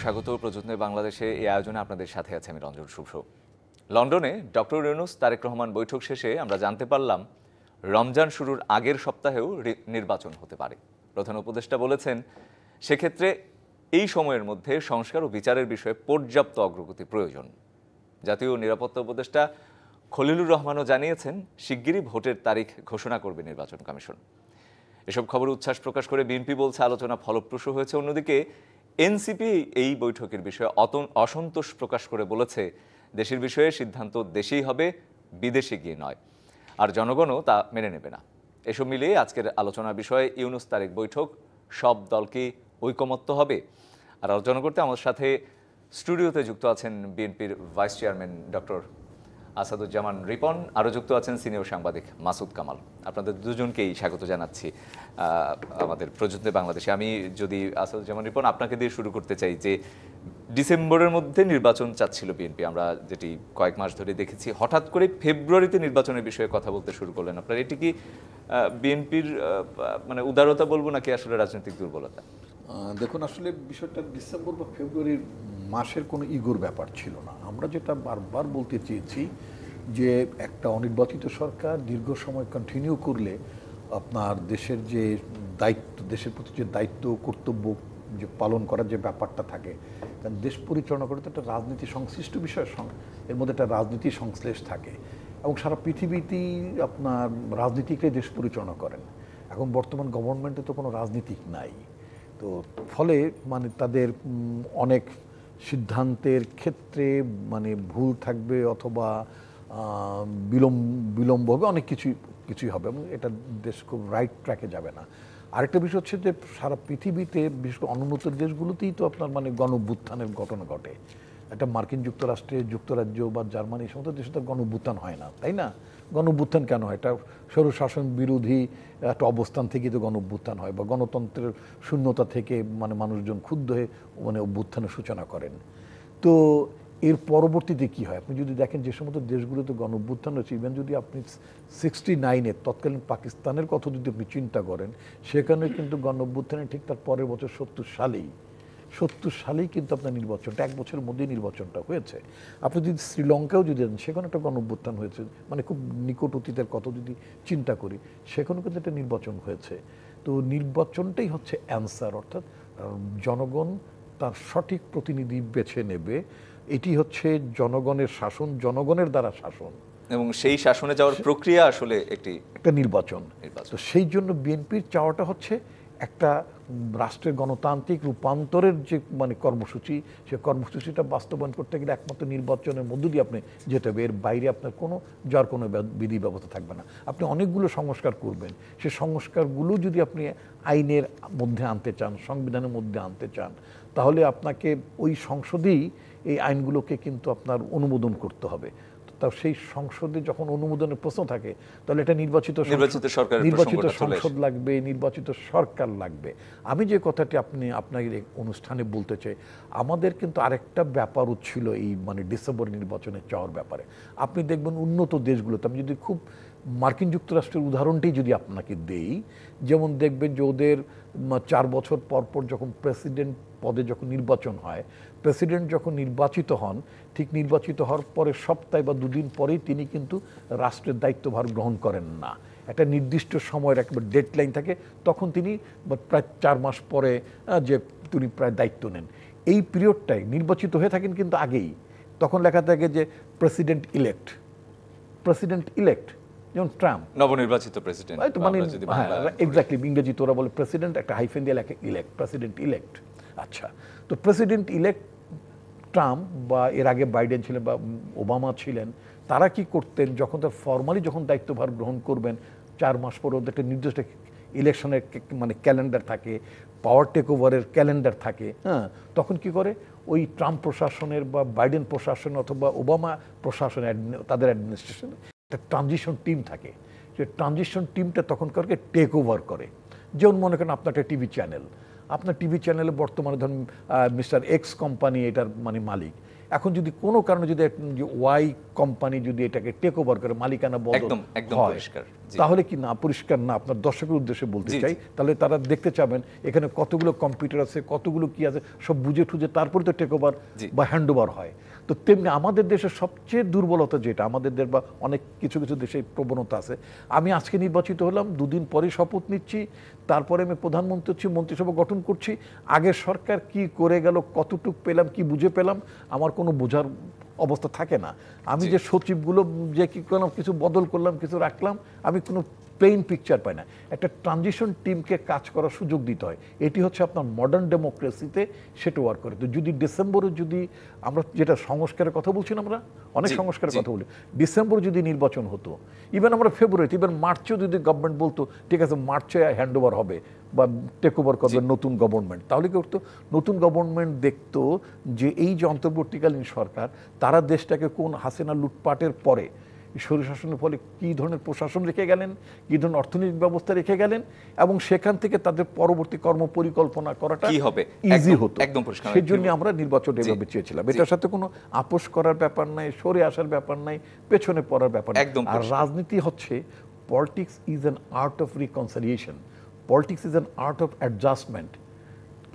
স্বাগত প্রযত্নে বাংলাদেশে এই আয়োজনে আপনাদের সাথে আছে আমি রঞ্জন শুভ্র। লন্ডনে ডক্টর ইউনূস তারেক রহমান বৈঠক শেষে আমরা জানতে পারলাম রমজান শুরুর আগের সপ্তাহেও নির্বাচন হতে পারে। প্রধান উপদেষ্টা বলেছেন সেক্ষেত্রে এই সময়ের মধ্যে সংস্কার ও বিচারের বিষয়ে পর্যাপ্ত অগ্রগতি প্রয়োজন। জাতীয় নিরাপত্তা উপদেষ্টা খলিলুর রহমানও জানিয়েছেন শিগগিরই ভোটের তারিখ ঘোষণা করবে নির্বাচন কমিশন। এসব খবর উচ্ছ্বাস প্রকাশ করে বিএনপি বলছে আলোচনা ফলপ্রসূ হয়েছে। অন্যদিকে এনসিপি এই বৈঠকের বিষয়ে অসন্তোষ প্রকাশ করে বলেছে দেশের বিষয়ে সিদ্ধান্ত দেশেই হবে, বিদেশে গিয়ে নয়, আর জনগণও তা মেনে নেবে না। এসব মিলিয়ে আজকের আলোচনার বিষয়ে ইউনূস তারেক বৈঠক সব দলকে ঐকমত্য হবে। আর আলোচনা করতে আমার সাথে স্টুডিওতে যুক্ত আছেন বিএনপির vice chairman doctor Asaduzzaman Ripon, আরও যুক্ত আছেন সিনিয়র সাংবাদিক মাসুদ কামাল। আপনাদের দুজনকেই স্বাগত জানাচ্ছি আমাদের প্রযত্নে বাংলাদেশে। আমি যদি আসাদুজ্জামান রিপন আপনাকে দিয়ে শুরু করতে চাই, যে ডিসেম্বরের মধ্যে নির্বাচন চাচ্ছিল বিএনপি, আমরা যেটি কয়েক মাস ধরে দেখেছি, হঠাৎ করে ফেব্রুয়ারিতে নির্বাচনের বিষয়ে কথা বলতে শুরু করলেন আপনার। এটি কি বিএনপির মানে উদারতা বলবো নাকি আসলে রাজনৈতিক দুর্বলতা? দেখুন, আসলে বিষয়টা ডিসেম্বর বা ফেব্রুয়ারির মাসের কোনো ইগোর ব্যাপার ছিল না। আমরা যেটা বারবার বলতে চেয়েছি যে একটা অনির্বাচিত সরকার দীর্ঘ সময় কন্টিনিউ করলে আপনার দেশের যে দায়িত্ব, দেশের প্রতি যে দায়িত্ব কর্তব্য যে পালন করার যে ব্যাপারটা থাকে, কারণ দেশ পরিচালনা করতে একটা রাজনীতি সংশ্লিষ্ট বিষয়, এর মধ্যে একটা রাজনীতি সংশ্লেষ থাকে এবং সারা পৃথিবীতেই আপনার রাজনীতিকরাই দেশ পরিচালনা করেন। এখন বর্তমান গভর্নমেন্টে তো কোনো রাজনীতিক নাই, তো ফলে মানে তাদের অনেক সিদ্ধান্তের ক্ষেত্রে মানে ভুল থাকবে অথবা বিলম্ব হবে, অনেক কিছুই হবে এবং এটা দেশ খুব রাইট ট্র্যাকে যাবে না। আরেকটা বিষয় হচ্ছে যে সারা পৃথিবীতে বিশেষ করে অনুন্নত দেশগুলোতেই তো আপনার মানে গণ-অভ্যুত্থানের ঘটনা ঘটে। একটা মার্কিন যুক্তরাষ্ট্রে, যুক্তরাজ্য বা জার্মানি এই সমস্ত দেশে তো গণ-অভ্যুত্থান হয় না, তাই না? গণ-অভ্যুত্থান কেন হয়? এটা স্বৈরশাসন বিরোধী একটা অবস্থান থেকেই তো গণ-অভ্যুত্থান হয়, বা গণতন্ত্রের শূন্যতা থেকে মানে মানুষজন ক্ষুব্ধ হয়ে মানে অভ্যুত্থানের সূচনা করেন। তো এর পরবর্তীতে কি হয় আপনি যদি দেখেন, যে সমস্ত দেশগুলোতে গণ-অভ্যুত্থান হয়েছে, ইভেন যদি আপনি 69-এর তৎকালীন পাকিস্তানের কথা যদি আপনি চিন্তা করেন, সেখানে কিন্তু গণ-অভ্যুত্থানের ঠিক তার পরের বছর 70 সালেই কিন্তু আপনার নির্বাচনটা, এক বছরের মধ্যেই নির্বাচনটা হয়েছে। আপনি যদি শ্রীলঙ্কাও যদি দেন, সেখানে একটা গণ-অভ্যুত্থান হয়েছে, মানে খুব নিকট অতীতের কথা যদি চিন্তা করি, সেখানেও কিন্তু একটা নির্বাচন হয়েছে। তো নির্বাচনটাই হচ্ছে অ্যান্সার, অর্থাৎ জনগণ তার সঠিক প্রতিনিধি বেছে নেবে। এটি হচ্ছে জনগণের শাসন, জনগণের দ্বারা শাসন, এবং সেই শাসনে যাওয়ার প্রক্রিয়া আসলে একটা নির্বাচন। তো সেই জন্য বিএনপির চাওয়াটা হচ্ছে একটা রাষ্ট্রের গণতান্ত্রিক রূপান্তরের যে মানে কর্মসূচি, সে কর্মসূচিটা বাস্তবায়ন করতে গেলে একমাত্র নির্বাচনের মধ্য দিয়ে আপনি যেতে হবে। এর বাইরে আপনার যার কোনো বিধি ব্যবস্থা থাকবে না। আপনি অনেকগুলো সংস্কার করবেন, সে সংস্কারগুলো যদি আপনি আইনের মধ্যে আনতে চান, সংবিধানের মধ্যে আনতে চান, তাহলে আপনাকে ওই সংসদেই এই আইনগুলোকে কিন্তু আপনার অনুমোদন করতে হবে। তা সেই সংসদে যখন অনুমোদনের প্রশ্ন থাকে, তাহলে এটা নির্বাচিত সংসদ লাগবে, নির্বাচিত সরকার লাগবে। আমি যে কথাটি আপনার অনুষ্ঠানে বলতে চাই, আমাদের কিন্তু আরেকটা ব্যাপারও ছিল এই মানে ডিসেম্বর নির্বাচনে চাওয়ার ব্যাপারে। আপনি দেখবেন উন্নত দেশগুলোতে, আমি যদি খুব মার্কিন যুক্তরাষ্ট্রের উদাহরণটাই যদি আপনাকে দেই, যেমন দেখবেন যে ওদের 4 বছর পর পর যখন প্রেসিডেন্ট পদে যখন নির্বাচন হয়, প্রেসিডেন্ট যখন নির্বাচিত হন, ঠিক নির্বাচিত হওয়ার পরে সপ্তাহে বা 2 দিন পরেই তিনি কিন্তু রাষ্ট্রের দায়িত্বভার গ্রহণ করেন না। একটা নির্দিষ্ট সময়ের একটা ডেডলাইন থাকে, তখন তিনি প্রায় 4 মাস পরে যে তিনি প্রায় দায়িত্ব নেন। এই পিরিয়ডটাই নির্বাচিত হয়ে থাকেন কিন্তু আগেই, তখন লেখা থাকে যে প্রেসিডেন্ট ইলেক্ট, যেমন ট্রাম্প নবনির্বাচিত প্রেসিডেন্ট, মানে এক্স্যাক্টলি ইংরেজি তোরা বলে প্রেসিডেন্ট, একটা হাইফেন দিয়ে লেখে ইলেক্ট, প্রেসিডেন্ট ইলেক্ট। আচ্ছা, তো প্রেসিডেন্ট ইলেক্ট ট্রাম্প বা এর আগে বাইডেন ছিলেন বা ওবামা ছিলেন, তারা কি করতেন, যখন তার ফর্মালি যখন দায়িত্বভার গ্রহণ করবেন, 4 মাস পরে ওদের একটা নির্দিষ্ট ইলেকশনের মানে ক্যালেন্ডার থাকে, পাওয়ার টেক ওভারের ক্যালেন্ডার থাকে। হ্যাঁ, তখন কি করে ওই ট্রাম্প প্রশাসনের বা বাইডেন প্রশাসন অথবা ওবামা প্রশাসন, তাদের অ্যাডমিনিস্ট্রেশনে একটা ট্রানজিশন টিম থাকে, সে ট্রানজিশন টিমটা তখনকারকে টেক ওভার করে। যেমন মনে করেন আপনার একটা টিভি চ্যানেল, আপনার টিভি চ্যানেলে বর্তমানে ধরুন মিস্টার এক্স কোম্পানি এটার মানে মালিক, এখন যদি কোনো কারণে যদি ওয়াই কোম্পানি যদি এটাকে টেক ওভার করে, মালিকানা বদল একদম হয়, পরিষ্কার। জি। তাহলে কি না পরিষ্কার না? আপনার দর্শকের উদ্দেশ্যে বলতে চাই, তাহলে তারা দেখতে চাবেন এখানে কতগুলো কম্পিউটার আছে, কতগুলো কি আছে, সব বুঝে টুঝে তারপরে তো টেক ওভার বা হ্যান্ড ওভার হয়। তো তেমনি আমাদের দেশের সবচেয়ে দুর্বলতা যেটা, আমাদের দেশ বা অনেক কিছু কিছু দেশে প্রবণতা আছে, আমি আজকে নির্বাচিত হলাম, দুদিন পরে শপথ নিচ্ছি, তারপরে আমি প্রধানমন্ত্রী হচ্ছি, মন্ত্রিসভা গঠন করছি, আগের সরকার কি করে গেল, কতটুক পেলাম, কি বুঝে পেলাম, আমার কোনো বোঝার অবস্থা থাকে না। আমি যে সচিবগুলো যে কি করলাম, কিছু বদল করলাম, কিছু রাখলাম, আমি কোনো প্লেন পিকচার পাই না। একটা ট্রানজিশন টিমকে কাজ করার সুযোগ দিতে হয়, এটি হচ্ছে আপনার মডার্ন ডেমোক্রেসিতে সেটা ওয়ার্ক করে। তো যদি ডিসেম্বরে যদি আমরা যেটা সংস্কারের কথা বলছি না, আমরা অনেক সংস্কারের কথা বলি, ডিসেম্বর যদি নির্বাচন হতো, ইভেন আমরা ফেব্রুয়ারিতে, ইভেন মার্চেও যদি গভর্নমেন্ট বলতো ঠিক আছে মার্চে হ্যান্ড ওভার হবে বা টেক ওভার করবে নতুন গভর্নমেন্ট, তাহলে কি করতো, নতুন গভর্নমেন্ট দেখতো যে এই যে অন্তর্বর্তীকালীন সরকার, তারা দেশটাকে কোন হাসিনা লুটপাটের পরে স্বৈরশাসনের ফলে কী ধরনের প্রশাসন রেখে গেলেন, কী ধরনের অর্থনৈতিক ব্যবস্থা রেখে গেলেন, এবং সেখান থেকে তাদের পরবর্তী কর্ম পরিকল্পনা করাটা কি হবে ইজি হতো। একদম পরিষ্কার। সেই জন্য আমরা নির্বাচন এভাবে চেয়েছিলাম। এটার সাথে কোনো আপোষ করার ব্যাপার নাই, সরে আসার ব্যাপার নাই, পেছনে পড়ার ব্যাপার নাই। আর রাজনীতি হচ্ছে, politics is an art of reconciliation, politics is an art of adjustment.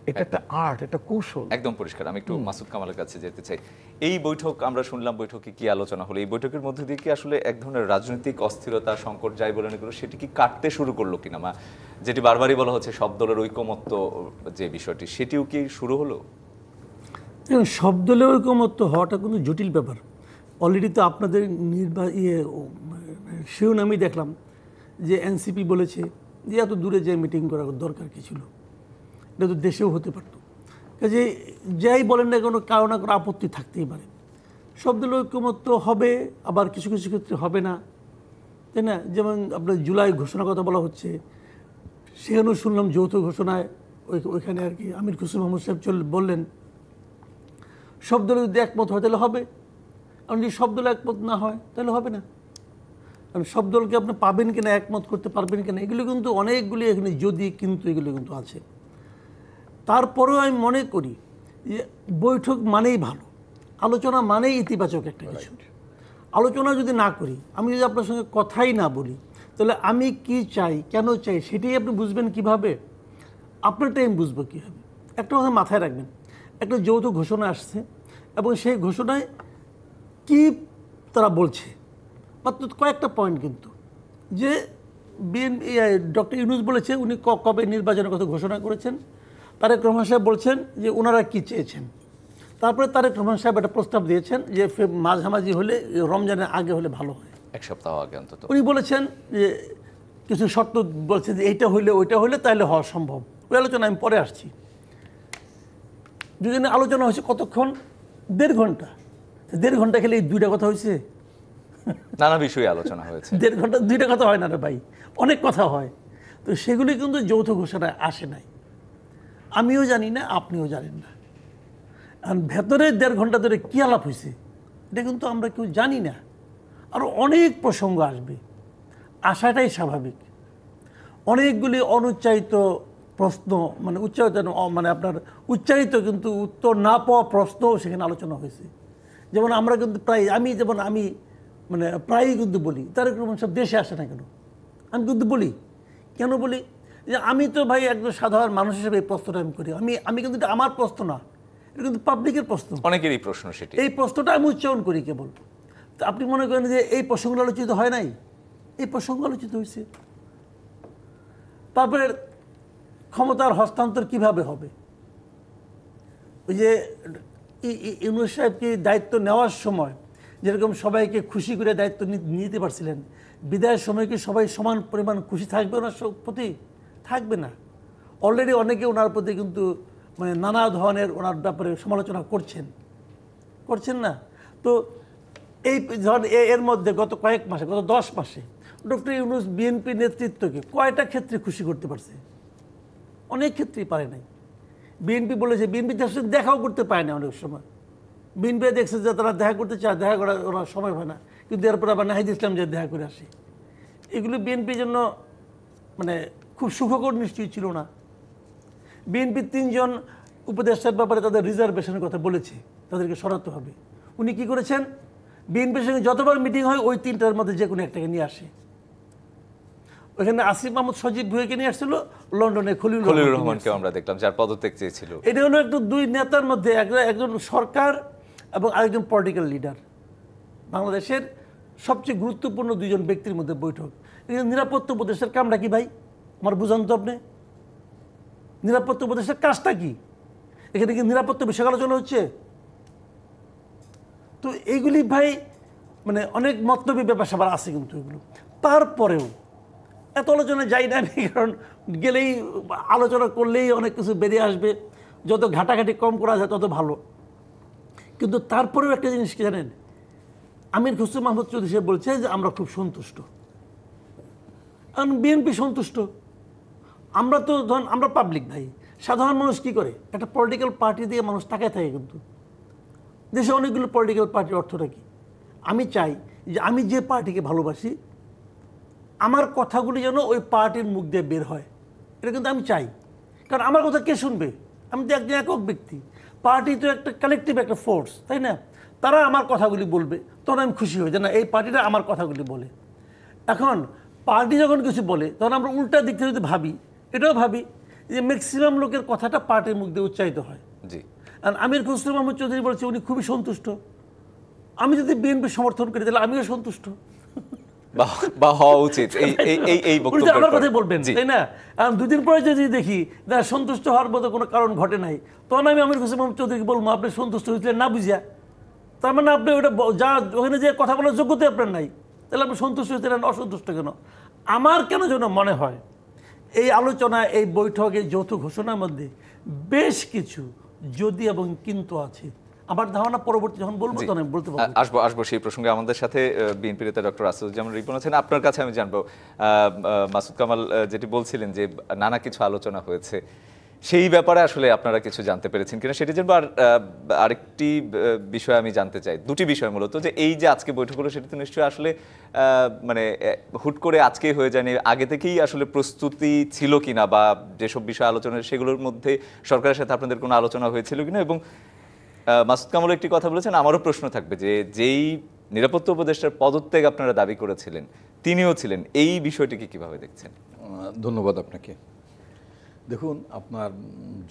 এটা একটা আর্ট, এটা কৌশল। একদম পরিষ্কার। আমি একটু মাসুদ কামালের কাছে যেতে চাই। এই বৈঠক আমরা শুনলাম, বৈঠকে কি আলোচনা হলো, এই বৈঠকের মধ্যে দিয়ে কি আসলে এক ধরনের রাজনৈতিক অস্থিরতা, সংকট যাই বলেন এগুলো, সেটি কি কাটতে শুরু করলো কিনা, যেটি বারবারই বলা হচ্ছে সব দলের ঐকমত্য যে বিষয়টি, সেটিও কি শুরু হলো? সব দলের ঐকমত্য হওয়াটা কোনো জটিল ব্যাপার। অলরেডি তো আপনাদের শিরোনামই দেখলাম যে এনসিপি বলেছে যে এত দূরে যে মিটিং করার দরকার কি ছিল, এটা তো দেশেও হতে পারতো। কাজে যাই বলেন না, কোনো কারো না কোনো আপত্তি থাকতেই পারে। সব দলের ঐকমত্য হবে, আবার কিছু কিছু ক্ষেত্রে হবে না, তাই না? যেমন আপনার জুলাই ঘোষণার কথা বলা হচ্ছে, সেখানেও শুনলাম যৌথ ঘোষণায় ওইখানে আর কি আমির খসরু মাহমুদ সাহেব বললেন সব দলে যদি একমত হয় তাহলে হবে, কারণ যদি সব দলে একমত না হয় তাহলে হবে না। কারণ সব দলকে আপনি পাবেন কিনা, একমত করতে পারবেন কিনা, এগুলো কিন্তু অনেকগুলি এখানে যদি কিন্তু এগুলো কিন্তু আছে। তারপরেও আমি মনে করি যে বৈঠক মানেই ভালো, আলোচনা মানেই ইতিবাচক একটা কিছু। আলোচনা যদি না করি, আমি যদি আপনার সঙ্গে কথাই না বলি, তাহলে আমি কি চাই, কেন চাই, সেটাই আপনি বুঝবেন কিভাবে, আপনারটাই আমি বুঝবো কীভাবে। একটা কথা মাথায় রাখবেন, একটা যৌথ ঘোষণা আসছে এবং সেই ঘোষণায় কি তারা বলছে, মাত্র কয়েকটা পয়েন্ট কিন্তু, যে ডক্টর ইউনূস বলেছে উনি কবে নির্বাচনের কথা ঘোষণা করেছেন, তারেক রহমান সাহেব বলছেন যে ওনারা কি চেয়েছেন, তারপরে তারেক রহমান সাহেব একটা প্রস্তাব দিয়েছেন যে মাঝামাঝি হলে, রমজানের আগে হলে ভালো হয়, এক সপ্তাহ আগে অন্তত। উনি বলেছেন যে কিছু শর্ত বলছে যে এইটা হইলে ওইটা হইলে তাহলে হওয়া সম্ভব। ওই আলোচনা আমি পরে আসছি। দুজনে আলোচনা হয়েছে কতক্ষণ, 1.5 ঘন্টা। 1.5 ঘন্টা খেলে এই দুইটা কথা হয়েছে? নানা বিষয়ে আলোচনা হয়েছে। 1.5 ঘন্টা দুইটা কথা হয় না রে ভাই, অনেক কথা হয়। তো সেগুলি কিন্তু যৌথ ঘোষণায় আসে নাই, আমিও জানি না, আপনিও জানেন না। আর ভেতরে 1.5 ঘন্টা ধরে কী আলাপ হয়েছে এটা কিন্তু আমরা কেউ জানি না। আরও অনেক প্রসঙ্গ আসবে, আসাটাই স্বাভাবিক। অনেকগুলি অনুচ্চারিত প্রশ্ন, মানে উচ্চারিত মানে আপনার উচ্চারিত কিন্তু উত্তর না পাওয়া প্রশ্নও সেখানে আলোচনা হয়েছে। যেমন আমরা কিন্তু আমি মানে প্রায়ই কিন্তু বলি তারেক রহমান সব দেশে আসে না কেন, আমি কিন্তু বলি কেন বলি যে আমি তো ভাই একজন সাধারণ মানুষ হিসেবে এই প্রশ্নটা আমি করি। আমি কিন্তু এটা আমার প্রশ্ন না, এটা কিন্তু পাবলিকের প্রশ্ন, অনেকেরই প্রশ্ন সেটি। এই প্রশ্নটা আমি উচ্চারণ করি কেবল। তো আপনি মনে করেন যে এই প্রসঙ্গ আলোচিত হয় নাই, এই প্রসঙ্গ আলোচিত হয়েছে। তারপরে ক্ষমতার হস্তান্তর কিভাবে হবে, ওই যে ইউনূস সাহেবকে দায়িত্ব নেওয়ার সময় যেরকম সবাইকে খুশি করে দায়িত্ব নিতে পারছিলেন, বিদায়ের সময় কি সবাই সমান পরিমাণ খুশি থাকবে ওনার প্রতি? থাকবে না। অলরেডি অনেকে ওনার প্রতি কিন্তু মানে নানা ধরনের ওনার ব্যাপারে সমালোচনা করছেন না। তো এই ধর এর মধ্যে গত কয়েক মাসে, গত 10 মাসে ডক্টর ইউনূস বিএনপি নেতৃত্বকে কয়টা ক্ষেত্রে খুশি করতে পারছে? অনেক ক্ষেত্রেই পারে নাই। বিএনপি বলেছে, বিএনপি দেখাও করতে পারে না অনেক সময়। বিএনপি দেখছে যে তারা দেখা করতে চায়, দেখা করার ওনার সময় হয় না, কিন্তু এরপর আবার নাহিদ ইসলাম যে দেখা করে আসে। এগুলো বিএনপির জন্য মানে খুব সুখকর নিশ্চয়ই ছিল না। বিএনপির 3 জন উপদেষ্টার ব্যাপারে তাদের রিজার্ভেশনের কথা বলেছে, তাদেরকে সরাতে হবে। উনি কি করেছেন, বিএনপির সঙ্গে যতবার মিটিং হয় ওই তিনটার মধ্যে যে কোনো একটাকে নিয়ে আসে। ওখানে আসিফ মাহমুদ সজীব ভুঁইয়াকে নিয়ে আসছিল, লন্ডনে খলিলুর রহমানকে আমরা দেখলাম যার পদত্যাগ চেয়েছিল। এটা হলো একটু দুই নেতার মধ্যে, একজন সরকার এবং আরেকজন পলিটিক্যাল লিডার, বাংলাদেশের সবচেয়ে গুরুত্বপূর্ণ দুইজন ব্যক্তির মধ্যে বৈঠক। নিরাপত্তা উপদেষ্টার কামটা কি ভাই আমার বুঝান তো আপনি, নিরাপত্তা উপদেষ্টার কাজটা কি? এখানে কি নিরাপত্তা বিষয় আলোচনা হচ্ছে? তো এইগুলি ভাই মানে অনেক মতলবী ব্যাপার স্যাপার আছে, কিন্তু এগুলো তারপরেও এত আলোচনা যাই না আমি, কারণ গেলেই আলোচনা করলেই অনেক কিছু বেরিয়ে আসবে, যত ঘাটাঘাটি কম করা যায় তত ভালো। কিন্তু তারপরেও একটা জিনিস কি জানেন, আমির খসরু মাহমুদ চৌধুরী সাহেব বলছে যে আমরা খুব সন্তুষ্ট, কারণ বিএনপি সন্তুষ্ট। আমরা তো ধরুন আমরা পাবলিক ভাই, সাধারণ মানুষ কি করে, একটা পলিটিক্যাল পার্টি দিয়ে মানুষ তাকায় থাকে, কিন্তু দেশে অনেকগুলো পলিটিক্যাল পার্টির অর্থটা কি? আমি চাই যে আমি যে পার্টিকে ভালোবাসি আমার কথাগুলি যেন ওই পার্টির মুখ দিয়ে বের হয়, এটা কিন্তু আমি চাই। কারণ আমার কথা কে শুনবে? আমি তো একজন একক ব্যক্তি, পার্টি তো একটা কালেকটিভ একটা ফোর্স, তাই না? তারা আমার কথাগুলি বলবে, তখন আমি খুশি হই যে না এই পার্টিটা আমার কথাগুলি বলে। এখন পার্টি যখন কিছু বলে তখন আমরা উল্টা দিক থেকে যদি ভাবি, এটাও ভাবি যে ম্যাক্সিমাম লোকের কথাটা পার্টির মুখ দিয়ে উচ্চারিত হয়। জি, আর আমির খসরু মাহমুদ চৌধুরী বলছে উনি খুবই সন্তুষ্ট। আমি যদি বিএনপি সমর্থন করি তাহলে আমিও সন্তুষ্ট, বা হওয়া উচিত। এই উনি তো আমার কথাই বলবেন, জি। তাই না? আর দুদিন পরে যদি দেখি না সন্তুষ্ট হওয়ার মতো কোনো কারণ ঘটে নাই, তখন আমি আমির খসরু মাহমুদ চৌধুরীকে বলবো আপনি সন্তুষ্ট হয়েছিলেন না বুঝিয়া, তার মানে আপনি ওটা যা ওখানে যে কথা বলার যোগ্যতা আপনার নাই, তাহলে আপনি সন্তুষ্ট হয়েছিলেন, অসন্তুষ্ট কেন? আমার কেন যেন মনে হয় এই আলোচনা, এই বৈঠক, এই যৌথ ঘোষণার মধ্যে বেশ কিছু যদি এবং কিন্তু আছে। আমার ধারণা পরবর্তী যখন বলবো তখন আমি বলতে পারবো। আসবো সেই প্রসঙ্গে। আমাদের সাথে বিএনপি নেতা ডক্টর আসাদুজ্জামান রিপন আছেন। আপনার কাছে আমি জানবো, মাসুদ কামাল যেটি বলছিলেন যে নানা কিছু আলোচনা হয়েছে, সেই ব্যাপারে আসলে আপনারা কিছু জানতে পেরেছেন কিনা সেটি জানবো। আর আরেকটি বিষয় আমি জানতে চাই, দুটি বিষয় মূলত, যে এই যে আজকে বৈঠক হলো সেটি তো নিশ্চয়ই আসলে মানে হুট করে আজকেই হয়ে যায়নি, আগে থেকেই আসলে প্রস্তুতি ছিল কিনা, বা যেসব বিষয় আলোচনা সেগুলোর মধ্যে সরকারের সাথে আপনাদের কোনো আলোচনা হয়েছিল কিনা। এবং মাসুদ কামাল একটি কথা বলেছেন, আমারও প্রশ্ন থাকবে যে যেই নিরাপত্তা উপদেষ্টার পদত্যাগ আপনারা দাবি করেছিলেন তিনিও ছিলেন, এই বিষয়টিকে কিভাবে দেখছেন? ধন্যবাদ আপনাকে। দেখুন, আপনার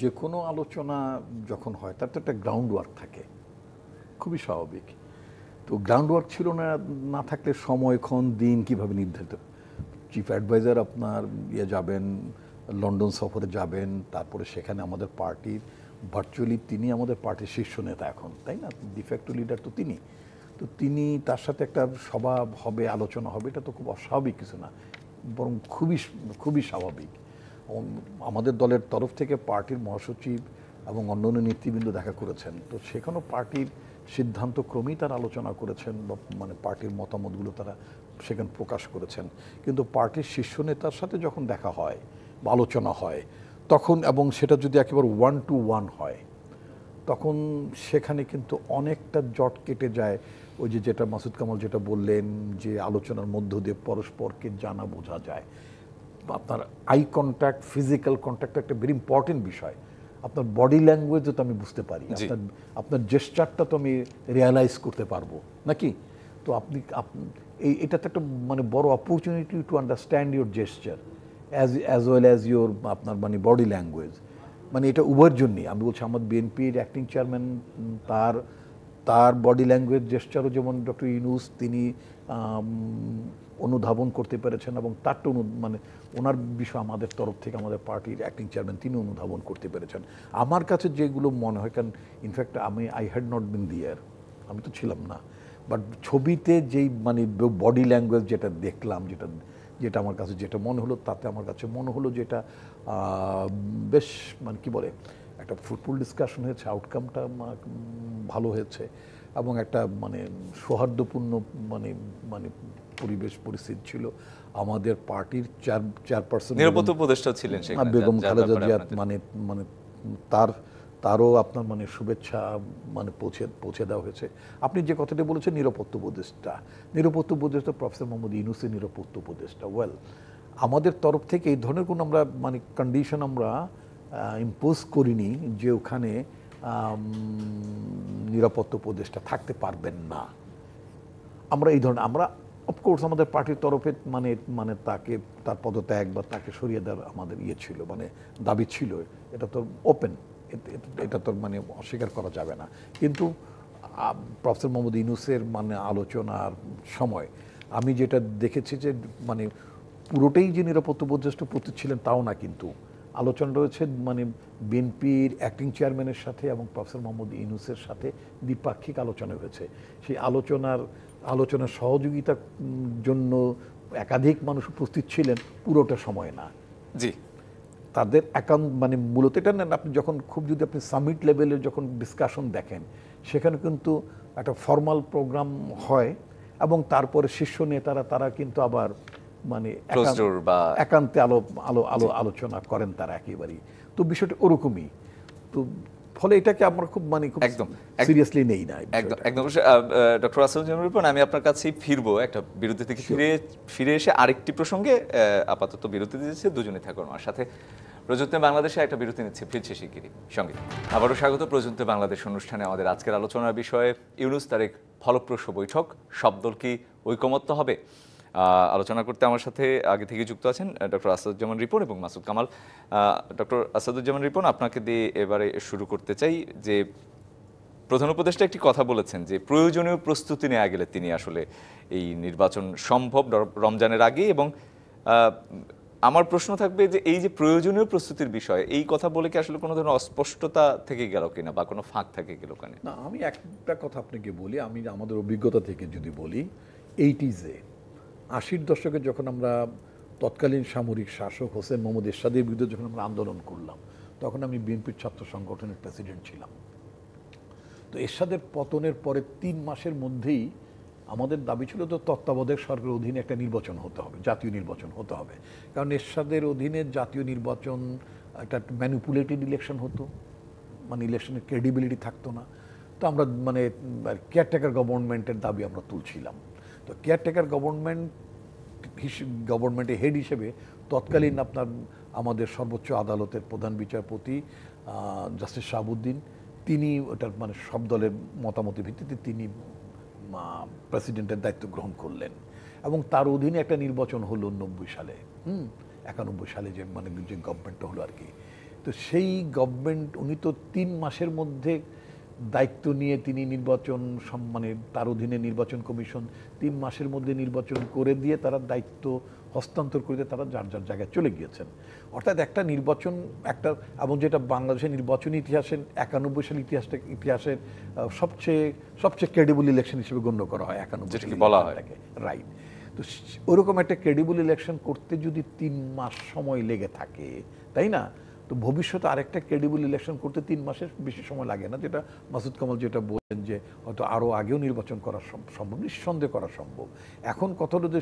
যে কোনো আলোচনা যখন হয় তার তো একটা গ্রাউন্ড ওয়ার্ক থাকে, খুবই স্বাভাবিক। তো গ্রাউন্ড ওয়ার্ক ছিল না থাকলে সময়ক্ষণ দিন কিভাবে নির্ধারিত? চিফ অ্যাডভাইজার আপনার যাবেন, লন্ডন সফরে যাবেন, তারপরে সেখানে আমাদের পার্টির ভার্চুয়ালি তিনি আমাদের পার্টির শীর্ষ নেতা এখন, তাই না? ডিফ্যাক্টো লিডার তো তিনি। তো তিনি তার সাথে একটা সভা হবে, আলোচনা হবে, এটা তো খুব অস্বাভাবিক কিছু না, বরং খুবই স্বাভাবিক। আমাদের দলের তরফ থেকে পার্টির মহাসচিব এবং অন্যান্য নেতৃবৃন্দ দেখা করেছেন, তো সেখানেও পার্টির সিদ্ধান্তক্রমেই তারা আলোচনা করেছেন, বা মানে পার্টির মতামতগুলো তারা সেখানে প্রকাশ করেছেন। কিন্তু পার্টির শীর্ষ নেতার সাথে যখন দেখা হয় বা আলোচনা হয় তখন, এবং সেটা যদি একেবারে 1-to-1 হয়, তখন সেখানে কিন্তু অনেকটা জট কেটে যায়। ওই যেটা মাসুদ কামাল যেটা বললেন, যে আলোচনার মধ্য দিয়ে পরস্পরকে জানা বোঝা যায়। আপনার আই কন্ট্যাক্ট, ফিজিক্যাল কন্ট্যাক্ট একটা ভেরি ইম্পর্টেন্ট বিষয়। আপনার বডি ল্যাঙ্গুয়েজও তো আমি বুঝতে পারি, আপনার জেস্টারটা তো আমি রিয়ালাইজ করতে পারবো নাকি? তো এটা তো একটা মানে বড় opportunity to understand your gesture as well as your আপনার মানে বডি ল্যাঙ্গুয়েজ। মানে এটা উভয়ের জন্যই আমি বলছি। আমার বিএনপির অ্যাক্টিং চেয়ারম্যান, তার বডি ল্যাঙ্গুয়েজ জেস্টারও যেমন ডক্টর ইউনূস তিনি অনুধাবন করতে পেরেছেন, এবং তারটা মানে ওনার বিষয় আমাদের তরফ থেকে আমাদের পার্টির অ্যাক্টিং চেয়ারম্যান তিনি অনুধাবন করতে পেরেছেন। আমার কাছে যেগুলো মনে হয়, কারণ in fact I had not been দিয়ার, আমি তো ছিলাম না, বাট ছবিতে যেই মানে বডি ল্যাঙ্গুয়েজ যেটা দেখলাম, যেটা আমার কাছে যেটা মনে হলো, তাতে আমার কাছে মনে হলো যেটা বেশ মানে কি বলে, একটা ফুটবল ডিসকাশন হয়েছে, আউটকামটা ভালো হয়েছে, এবং একটা মানে সৌহার্দ্যপূর্ণ মানে মানে পরিস্থিতি ছিল। আমাদের পার্টির চেয়ারপারসন নিরাপত্তা উপদেষ্টা ছিলেন সেখানে, বেগম খালেদা জিয়া, মানে তারও আপনার মানে শুভেচ্ছা মানে পৌঁছে দেওয়া হয়েছে। আপনি যে কথাটি বলেছেন নিরাপত্তা উপদেষ্টা প্রফেসর মোহাম্মদ ইউনূসের নিরাপত্তা উপদেষ্টা, ওয়েল আমাদের তরফ থেকে এই ধরনের কোনো আমরা মানে কন্ডিশন আমরা ইম্পোজ করিনি যে ওখানে নিরাপত্তা উপদেষ্টা থাকতে পারবেন না। আমরা এই ধরনের আমরা অফকোর্স আমাদের পার্টির তরফে মানে তাকে তার পদত্যাগ বা তাকে সরিয়ে দেওয়ার আমাদের ছিল মানে দাবি ছিল, এটা তো ওপেন, এটা তো মানে অস্বীকার করা যাবে না। কিন্তু প্রফেসর মোহাম্মদ ইউনূসের মানে আলোচনার সময় আমি যেটা দেখেছি যে মানে পুরোটাই যে নিরাপত্তা উপদেষ্টা উপস্থিত ছিলেন তাও না, কিন্তু আলোচনা রয়েছে মানে বিএনপির অ্যাক্টিং চেয়ারম্যানের সাথে এবং প্রফেসর মোহাম্মদ ইউনূসের সাথে দ্বিপাক্ষিক আলোচনা হয়েছে। সেই আলোচনার সহযোগিতার জন্য একাধিক মানুষ উপস্থিত ছিলেন, পুরোটা সময় না। জি, তাদের একান্ত মানে মূলত এটা নেন আপনি যখন খুব যদি আপনি সামিট লেভেলের যখন ডিসকাশন দেখেন, সেখানে কিন্তু একটা ফর্মাল প্রোগ্রাম হয় এবং তারপরে শীর্ষ নেতারা তারা কিন্তু আবার মানে একান্তে আলোচনা করেন তারা একেবারেই। তো বিষয়টা ওরকমই, তো ফলে এটাকে আমরা খুব মানে খুব একদম সিরিয়াসলি নেই না একদম। ডক্টর আসাদুজ্জামান রিপন, আমি আপনার কাছেই ফিরবো একটা বিরতি থেকে ফিরে এসে আরেকটি প্রসঙ্গে। আপাতত বিরতি দিয়েছে, দুজনে থাকুন আমার সাথে। প্রযুক্তি বাংলাদেশে একটা বিরতি নিচ্ছে, ফিরছে শিগগিরই সঙ্গে। আবারও স্বাগত প্রযুক্তি বাংলাদেশ অনুষ্ঠানে। আমাদের আজকের আলোচনার বিষয়ে ইউনূস তারেক ফলপ্রসূ বৈঠক, সব দল কি ঐকমত্য হবে? আলোচনা করতে আমার সাথে আগে থেকে যুক্ত আছেন ডক্টর আসাদুজ্জামান রিপন এবং মাসুদ কামাল। ডক্টর আসাদুজ্জামান রিপন, আপনাকে দিয়ে এবারে শুরু করতে চাই যে প্রধান উপদেষ্টা একটি কথা বলেছেন যে প্রয়োজনীয় প্রস্তুতি নেওয়া গেলে তিনি আসলে এই নির্বাচন সম্ভব রমজানের আগে। এবং আমার প্রশ্ন থাকবে যে এই যে প্রয়োজনীয় প্রস্তুতির বিষয়, এই কথা বলে কি আসলে কোনো ধরনের অস্পষ্টতা থেকে গেল কিনা বা কোনো ফাঁক থেকে গেল কিনা? না, আমি একটা কথা আপনাকে বলি, আমি আমাদের অভিজ্ঞতা থেকে যদি বলি, 80s-এর দশকে যখন আমরা তৎকালীন সামরিক শাসক হোসেন মোহাম্মদ এরশাদের বিরুদ্ধে যখন আমরা আন্দোলন করলাম, তখন আমি বিএনপির ছাত্র সংগঠনের প্রেসিডেন্ট ছিলাম। তো এরশাদের পতনের পরে 3 মাসের মধ্যেই আমাদের দাবি ছিল তো তত্ত্বাবধায়ক সরকারের অধীনে একটা নির্বাচন হতে হবে, জাতীয় নির্বাচন হতে হবে। কারণ এরশাদের অধীনে জাতীয় নির্বাচন একটা ম্যানিপুলেটেড ইলেকশন হতো, মানে ইলেকশনের ক্রেডিবিলিটি থাকতো না। তো আমরা মানে কেয়ারটেকার গভর্নমেন্টের দাবি আমরা তুলছিলাম। তো কেয়ারটেকার গভর্নমেন্টের হেড হিসেবে তৎকালীন আমাদের সর্বোচ্চ আদালতের প্রধান বিচারপতি জাস্টিস শাহাবুদ্দিন, তিনি ওটার মানে সব দলের মতামতের ভিত্তিতে তিনি প্রেসিডেন্টের দায়িত্ব গ্রহণ করলেন এবং তার অধীনে একটা নির্বাচন হলো 91 সালে 91 সালে যে মানে যে গভর্নমেন্টটা হলো আর কি। তো সেই গভর্নমেন্ট উনি তো 3 মাসের মধ্যে দায়িত্ব নিয়ে তিনি নির্বাচন মানে তার অধীনে নির্বাচন কমিশন 3 মাসের মধ্যে নির্বাচন করে দিয়ে তারা দায়িত্ব হস্তান্তর করে দিয়ে তারা যার যার জায়গায় চলে গিয়েছেন। অর্থাৎ একটা নির্বাচন একটা, এবং যেটা বাংলাদেশের নির্বাচনী ইতিহাসের 91 সাল ইতিহাসের সবচেয়ে ক্রেডিবল ইলেকশন হিসেবে গণ্য করা হয় 91 বলা হয়, রাইট। তো ওরকম একটা ক্রেডিবল ইলেকশন করতে যদি 3 মাস সময় লেগে থাকে, তাই না, তো ভবিষ্যতে আরেকটা ক্রেডিবল ইলেকশন করতে 3 মাসের বেশি সময় লাগে না, যেটা মাসুদ কামাল যেটা বললেন যে হয়তো আরও আগেও নির্বাচন করা সম্ভব, নিঃসন্দেহ করা সম্ভব। এখন কথা হলো যে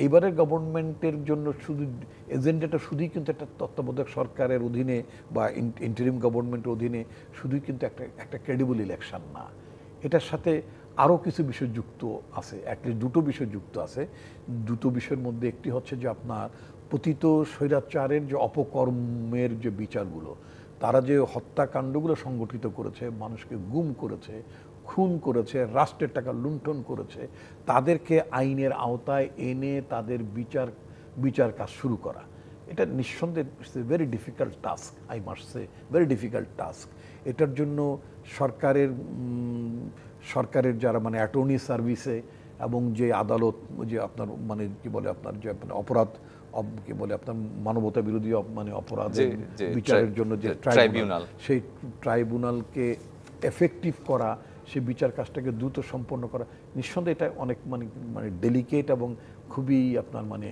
এইবারের গভর্নমেন্টের জন্য শুধু এজেন্ডাটা শুধুই কিন্তু একটা তত্ত্বাবধায়ক সরকারের অধীনে বা ইন্টারিম গভর্নমেন্টের অধীনে শুধুই কিন্তু একটা ক্রেডিবল ইলেকশন না, এটার সাথে আরও কিছু বিষয় যুক্ত আছে, অ্যাটলিস্ট 2টো বিষয় যুক্ত আছে। 2টো বিষয়ের মধ্যে একটি হচ্ছে যে আপনার পতিত স্বৈরাচারের যে অপকর্মের যে বিচারগুলো, তারা যে হত্যাকাণ্ডগুলো সংগঠিত করেছে, মানুষকে গুম করেছে, খুন করেছে, রাষ্ট্রের টাকা লুণ্ঠন করেছে, তাদেরকে আইনের আওতায় এনে তাদের বিচার কাজ শুরু করা, এটা নিঃসন্দেহে very difficult task, I must say very difficult task. এটার জন্য সরকারের যারা মানে অ্যাটর্নি সার্ভিসে এবং যে আদালত যে আপনার মানে কি বলে আপনার যে অপরাধ কি বলে আপনার মানবতা বিরোধী মানে অপরাধের বিচারের জন্য যে ট্রাইব্যুনাল, সেই ট্রাইব্যুনালকে এফেক্টিভ করা, সেই বিচার কাজটাকে দ্রুত সম্পন্ন করা, নিঃসন্দেহে এটা অনেক মানে ডেলিকেট এবং খুবই আপনার মানে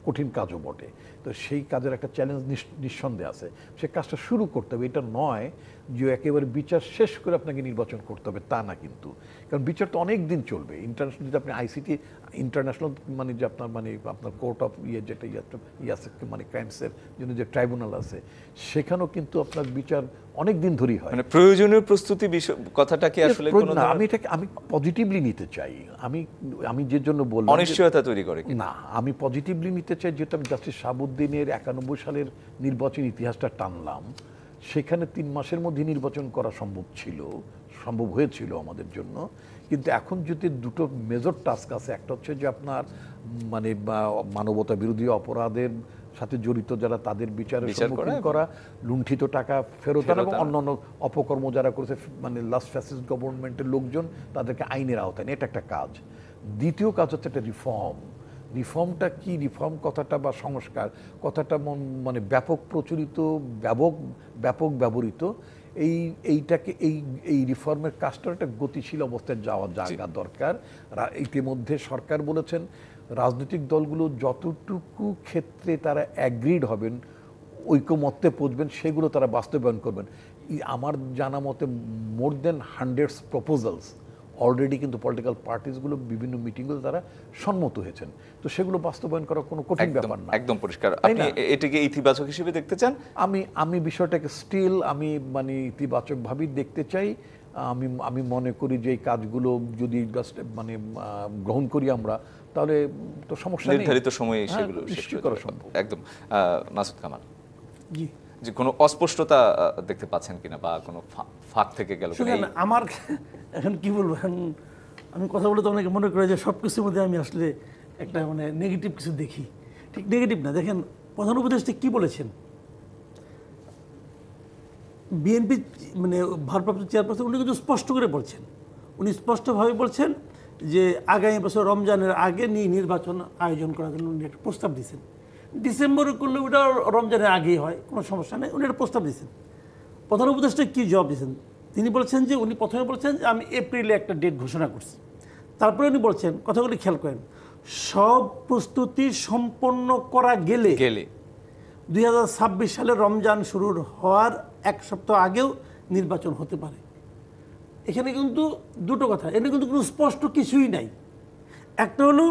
কঠিন কাজও বটে। তো সেই কাজের একটা চ্যালেঞ্জ নিঃসন্দেহে আছে, সেই কাজটা শুরু করতে হবে। এটা নয় যে একেবারে বিচার শেষ করে আপনাকে নির্বাচন করতে হবে, তা না কিন্তু, কারণ বিচার তো অনেক দিন চলবে। ইন্টারন্যাশনাল যদি আপনি আইসিটি ইন্টারন্যাশনাল মানে যে আপনার কোর্ট অফ যেটা আছে মানে ক্রাইমসের জন্য যে ট্রাইব্যুনাল আছে, সেখানেও কিন্তু আপনার বিচার অনেক দিন ধরেই হয়। মানে প্রয়োজনীয় প্রস্তুতি কথাটা কি আসলে আমি এটাকে আমি পজিটিভলি নিতে চাই, আমি যে জন্য বললাম অনিশ্চয়তা তৈরি করে না, আমি পজিটিভলি নিতে চাই, যেটা আমি জাস্টিস শাহাবুদ্দিনের 91 সালের নির্বাচনী ইতিহাসটা টানলাম। সেখানে 3 মাসের মধ্যে নির্বাচন করা সম্ভব হয়েছিল আমাদের জন্য। কিন্তু এখন যদি দুটো মেজর টাস্ক আছে, একটা হচ্ছে যে আপনার মানে মানবতা বিরোধী অপরাধের সাথে জড়িত যারা, তাদের বিচারের সম্মুখীন করা, লুণ্ঠিত টাকা ফেরত আনা এবং অন্যান্য অপকর্ম যারা করেছে মানে লাস্ট ফ্যাসিস্ট গভর্নমেন্টের লোকজন, তাদেরকে আইনের আওতায় এটা একটা কাজ। দ্বিতীয় কাজ হচ্ছে একটা রিফর্মটা কি, রিফর্ম কথাটা বা সংস্কার কথাটা মানে ব্যাপক প্রচলিত, ব্যাপক ব্যবহৃত। এইটাকে এই রিফর্মের কাজটা একটা গতিশীল অবস্থায় যাওয়ার জায়গা দরকার। ইতিমধ্যে সরকার বলেছেন রাজনৈতিক দলগুলো যতটুকু ক্ষেত্রে তারা অ্যাগ্রিড হবেন, ঐকমত্যে পৌঁছবেন, সেগুলো তারা বাস্তবায়ন করবেন। আমার জানা মতে মোর দেন 100 প্রপোজালস অলরেডি কিন্তু পলিটিক্যাল পার্টিসগুলো বিভিন্ন মিটিংগুলো তারা সম্মত হয়েছেন। তো সেগুলো বাস্তবায়ন করা কোনো কঠিন ব্যাপার না, একদম পরিষ্কার। আপনি এটাকে ইতিবাচক হিসেবে দেখতে চান? আমি বিষয়টাকে স্টিল আমি মানে ইতিবাচকভাবেই দেখতে চাই। আমি মনে করি যে এই কাজগুলো যদি মানে গ্রহণ করি আমরা, তাহলে তো সমস্যা নেই, নির্ধারিত সময়ে সেগুলো শেষ করা সম্ভব। একদম। মাসুদ কামাল, জি, যে কোনো অস্পষ্টতা দেখতে পাচ্ছেন কিনা, বা কোনো ফাঁক থেকে গেল কিনা? আমার এখন কি বলবো, আমি কথা বলে তো অনেকে মনে করে যে সব কিছুর মধ্যে আমি আসলে একটা মানে নেগেটিভ কিছু দেখি। ঠিক নেগেটিভ না। দেখেন প্রধান উপদেষ্টা কি বলেছেন, বিএনপি মানে ভারপ্রাপ্ত চেয়ারপারসন উনি কিন্তু স্পষ্ট করে বলছেন, উনি স্পষ্টভাবে বলছেন যে আগামী বছর রমজানের আগে নির্বাচন আয়োজন করার জন্য উনি একটা প্রস্তাব দিয়েছেন। ডিসেম্বরে করলে ওটা রমজানের আগেই হয়, কোনো সমস্যা নেই, উনি একটা প্রস্তাব দিয়েছেন। প্রধান উপদেষ্টা কী জবাব দিয়েছেন? তিনি বলছেন যে উনি প্রথমে বলছেন যে আমি এপ্রিলে একটা ডেট ঘোষণা করছি। তারপরে উনি বলছেন, কথাগুলি খেয়াল করেন, সব প্রস্তুতি সম্পন্ন করা গেলে 2026 সালে রমজান শুরুর হওয়ার 1 সপ্তাহ আগেও নির্বাচন হতে পারে। এখানে কিন্তু দুটো কথা, এখানে কিন্তু কোনো স্পষ্ট কিছুই নাই। একটা হলো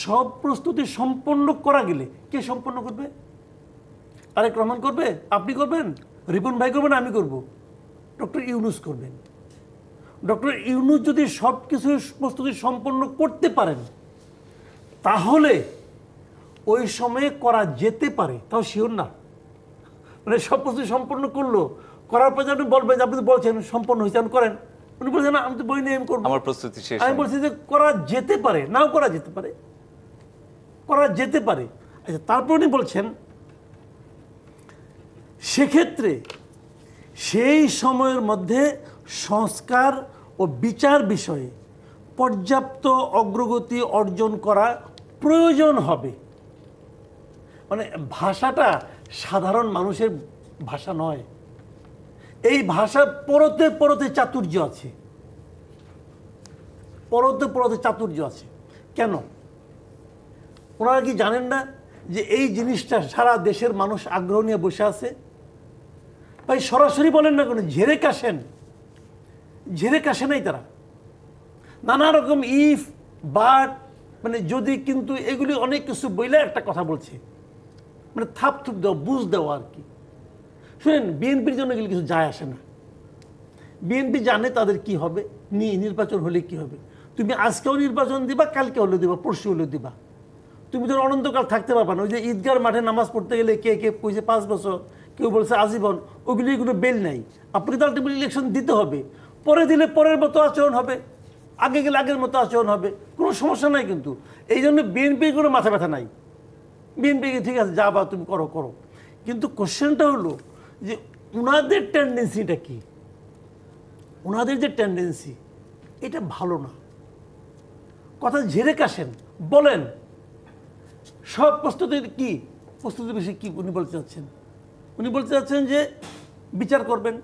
সব প্রস্তুতি সম্পন্ন করা গেলে, কে সম্পন্ন করবে? তারেক রহমান করবে, আপনি করবেন, রিপন ভাই করবেন, আমি করব, ডক্টর ইউনূস করবেন। ডক্টর ইউনূস যদি সব কিছু প্রস্তুতি সম্পন্ন করতে পারেন, তাহলে ওই সময়ে করা যেতে পারে, তাও শিওর না। মানে সব প্রস্তুতি সম্পন্ন করলো, করার পর আপনি বলবেন যে আপনি তো বলছেন সম্পন্ন হয়েছে, আপনি করেন। উনি বলছেন না, আমি তো বই নিয়ে আমি করবো, আমার প্রস্তুতি শেষ। আমি বলছি যে করা যেতে পারে, নাও করা যেতে পারে, করা যেতে পারে। আচ্ছা, তারপর উনি বলছেন সেক্ষেত্রে সেই সময়ের মধ্যে সংস্কার ও বিচার বিষয়ে পর্যাপ্ত অগ্রগতি অর্জন করা প্রয়োজন হবে। মানে ভাষাটা সাধারণ মানুষের ভাষা নয়, এই ভাষা পরতে পরতে চাতুর্য আছে, পরতে পরতে চাতুর্য আছে। কেন? ওনারা কি জানেন না যে এই জিনিসটা সারা দেশের মানুষ আগ্রহ নিয়ে বসে আছে? ভাই সরাসরি বলেন না, কোনো ঝেড়ে কাশে নাই তারা, নানা রকম ইফ বাট মানে যদি কিন্তু, এগুলি অনেক কিছু বইলে একটা কথা বলছে, মানে থাপ থুপ দেওয়া, বুঝ দেওয়া আর কি। শুনেন, বিএনপির জন্য এগুলি কিছু যায় আসে না। বিএনপি জানে তাদের কি হবে, নির্বাচন হলে কি হবে। তুমি আজকেও নির্বাচন দিবা, কালকে হলে দিবা, পরশু হলে দিবা, তুমি তো অনন্তকাল থাকতে পারবা না। ওই যে ঈদগার মাঠে নামাজ পড়তে গেলে কে কইছে 5 বছর, কেউ বলছে আজীবন, ওইগুলি কোনো বেল নাই। আপনাকে তো আলটিমেট ইলেকশন দিতে হবে, পরে দিলে পরের মতো আচরণ হবে, আগে গেলে আগের মতো আচরণ হবে, কোনো সমস্যা নাই। কিন্তু এই জন্য বিএনপির কোনো মাথা ব্যথা নাই। বিএনপিকে ঠিক আছে, যা বা তুমি করো। কিন্তু কোশ্চেনটা হলো যে ওনাদের টেন্ডেন্সিটা কি? ওনাদের যে টেন্ডেন্সি, এটা ভালো না। কথা ঝেড়ে কাশেন, বলেন সব প্রস্তুতির কি, প্রস্তুতির বিষয়ে কি উনি বলতে চাচ্ছেন? উনি বলতে চাচ্ছেন যে বিচার করবেন,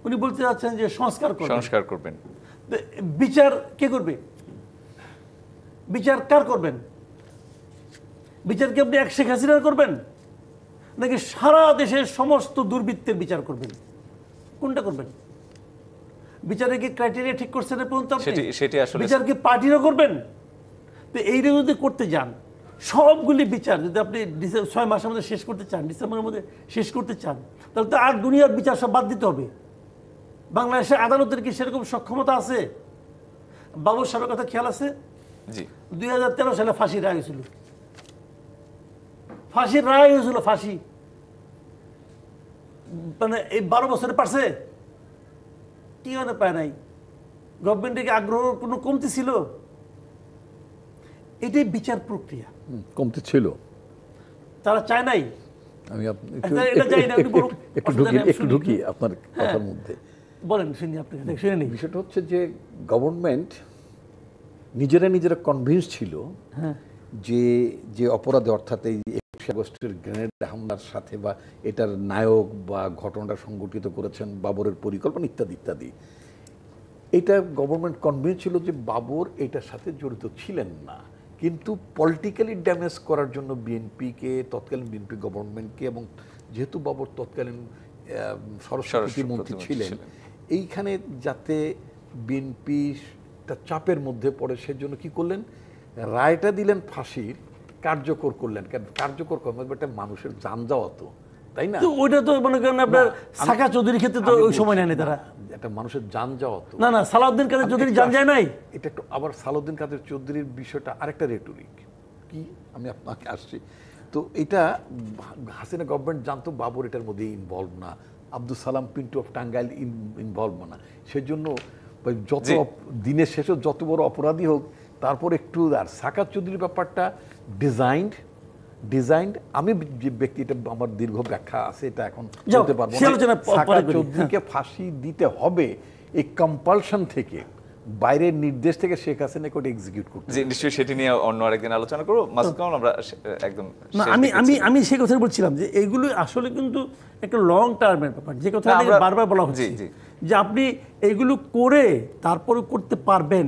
উনি বলতে চাচ্ছেন যে সংস্কার করবেন। বিচার কে করবে? বিচার কার করবেন? বিচার কি আপনি এক শেখ হাসিনার করবেন, নাকি সারা দেশের সমস্ত দুর্বৃত্তের বিচার করবেন? কোনটা করবেন? বিচারে কি ক্রাইটেরিয়া ঠিক করছেন পর্যন্ত আপনি? বিচার কি পার্টিরও করবেন? তো এইটা যদি করতে যান, সবগুলি বিচার যদি আপনি 6 মাসের মধ্যে শেষ করতে চান, ডিসেম্বরের মধ্যে শেষ করতে চান, তাহলে তো আর দুনিয়ার বিচার সব বাদ দিতে হবে। বাংলাদেশের আদালতের কি সেরকম সক্ষমতা আছে? বাবুর সাহেবের কথা খেয়াল আছে? 2013 সালে ফাঁসির রায় হয়েছিল, ফাঁসি মানে এই 12 বছরে পারছে? কি মানে পায় নাই? গভর্নমেন্টের কি আগ্রহ কোনো কমতি ছিল? এটাই বিচার প্রক্রিয়া। কমতে ছিল, তারা চায় নাই। আমি এটা জানি না, আপনি বলুন। একটু ঢুকি আপনার কথার মধ্যে। বলেন, শুনি, আপনি শুনে নিই। বিষয়টা হচ্ছে যে গভর্নমেন্ট নিজেরা কনভিন্স ছিল যে যে অপরাধে, অর্থাৎ এই 21 আগস্টের গ্রেনেড হামলার সাথে বা এটার নায়ক বা ঘটনাটা সংগঠিত করেছেন বাবরের পরিকল্পনা ইত্যাদি ইত্যাদি, এটা গভর্নমেন্ট কনভিন্স ছিল যে বাবর এটার সাথে জড়িত ছিলেন না, কিন্তু পলিটিক্যালি ড্যামেজ করার জন্য বিএনপিকে, তৎকালীন বিএনপি গভর্নমেন্টকে, এবং যেহেতু বাবর তৎকালীন স্বরাষ্ট্র মন্ত্রী ছিলেন, এইখানে যাতে বিএনপি চাপের মধ্যে পড়ে সেজন্য কি করলেন, রায়টা দিলেন ফাঁসির, কার্যকর করলেন। কেন কার্যকর করবেন? একটা মানুষের জান যাওয়া, তো তাই না? ওইটা তো মনে করেন আপনার সাকা চৌধুরীর ক্ষেত্রে তো ওই সময় নেয় তারা, একটা মানুষের জান যাওয়া। তো না সালাউদ্দিন কাদের চৌধুরী জান যায় নাই। এটা একটু আবার সালাউদ্দিন কাদের চৌধুরীর বিষয়টা আরেকটা রেটরিক, কি আমি আপনাকে আসছি। তো এটা হাসিনা গভর্নমেন্ট জানতো বাবর এটার মধ্যে ইনভলভ না, আব্দুল সালাম পিন্টু অফ টাঙ্গাইল ইনভলভ না, সেজন্য যত দিনের শেষে যত বড় অপরাধী হোক, তারপর একটু। আর সাকাত চৌধুরীর ব্যাপারটা ডিজাইন্ড। আমি যে ব্যক্তি, এটা আমার দীর্ঘ ব্যাখ্যা আছে, এটা এখন বলতে পারবো না। সাকাত চৌধুরীকে ফাঁসি দিতে হবে এই কম্পালশন থেকে, বাইরের নির্দেশ থেকে শেখ হাসিনাকে ওটা এক্সিকিউট করতে। জি, নিশ্চয়ই সেটি নিয়ে অন্য আরেকদিন আলোচনা করবো। মাসুদ কামাল, আমরা একদম না, আমি সেই কথা বলছিলাম যে এইগুলো আসলে কিন্তু একটা লং টার্মের ব্যাপার, যে কথা বারবার বলা হচ্ছে যে আপনি এইগুলো করে তারপরে করতে পারবেন,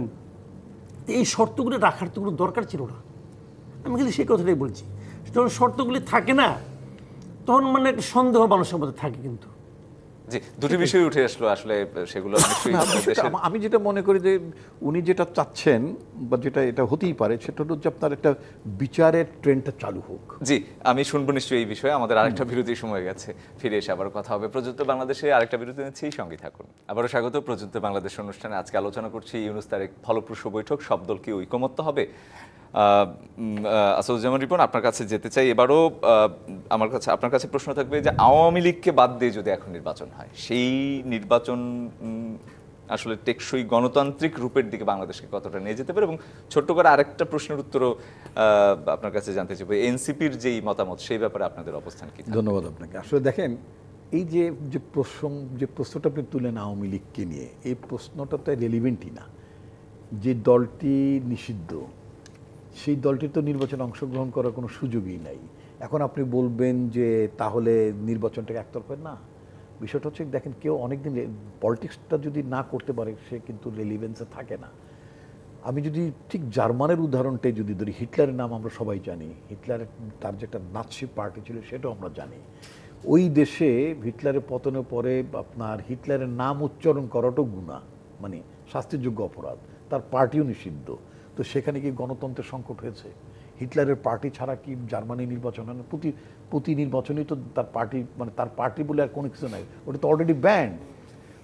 এই শর্তগুলো রাখার তো কোনো দরকার ছিল না। আমি কিন্তু সেই কথাটাই বলছি, যখন শর্তগুলি থাকে না তখন মানে একটা সন্দেহ মানুষের মধ্যে থাকে। কিন্তু জি, দুটি বিষয় উঠে আসলো আসলে, সেগুলো আমি যেটা মনে করি যে উনি যেটা চাচ্ছেন বা যেটা এটা হতেই পারে, সেটা হলো যে আপনার একটা বিচারের ট্রেন্ডটা চালু হোক। জি, আমি শুনবো নিশ্চয়ই এই বিষয়ে। আমাদের আরেকটা বিরতির সময় গেছে, ফিরে এসে আবার কথা হবে। প্রযুক্ত বাংলাদেশে আরেকটা বিরতি নিচ্ছি, সঙ্গে থাকুন। আবারও স্বাগত প্রযুক্ত বাংলাদেশ অনুষ্ঠানে। আজকে আলোচনা করছি ইউনূস তারেক ফলপ্রসূ বৈঠক, সব দল কি ঐকমত্য হবে? আসাদুজ্জামান রিপন, আপনার কাছে যেতে চাই এবারও। আপনার কাছে প্রশ্ন থাকবে যে আওয়ামী লীগকে বাদ দিয়ে যদি এখন নির্বাচন হয়, সেই নির্বাচন আসলে টেকসই গণতান্ত্রিক রূপের দিকে বাংলাদেশকে কতটা নিয়ে যেতে পারে? এবং ছোট্ট করে আরেকটা প্রশ্নের উত্তরও আপনার কাছে জানতে চাইব, এনসিপির যেই মতামত, সেই ব্যাপারে আপনাদের অবস্থান কি? ধন্যবাদ আপনাকে। আসলে দেখেন, এই যে প্রশ্নটা আপনি তুলেন আওয়ামী লীগকে নিয়ে, এই প্রশ্নটা তো রেলিভেন্টই না। যে দলটি নিষিদ্ধ, সেই দলটি তো নির্বাচনে অংশগ্রহণ করার কোনো সুযোগই নাই। এখন আপনি বলবেন যে তাহলে নির্বাচনটাকে একতরফা, না। বিষয়টা হচ্ছে, দেখেন, কেউ অনেকদিন পলিটিক্সটা যদি না করতে পারে, সে কিন্তু রেলিভেন্সে থাকে না। আমি যদি ঠিক জার্মানের উদাহরণটাই যদি ধরি, হিটলারের নাম আমরা সবাই জানি, হিটলারের তার যে একটা নাৎসি পার্টি ছিল সেটাও আমরা জানি। ওই দেশে হিটলারের পতনের পরে আপনার হিটলারের নাম উচ্চারণ করাটাও গুনাহ, মানে শাস্তিযোগ্য অপরাধ, তার পার্টিও নিষিদ্ধ। তো সেখানে কি গণতন্ত্রের সংকট হয়েছে? হিটলারের পার্টি ছাড়া কি জার্মানি নির্বাচন হয় না? প্রতি নির্বাচনেই তো তার পার্টি, মানে তার পার্টি বলে আর কোনো কিছু নাই, ওটা তো অলরেডি ব্যান্ড।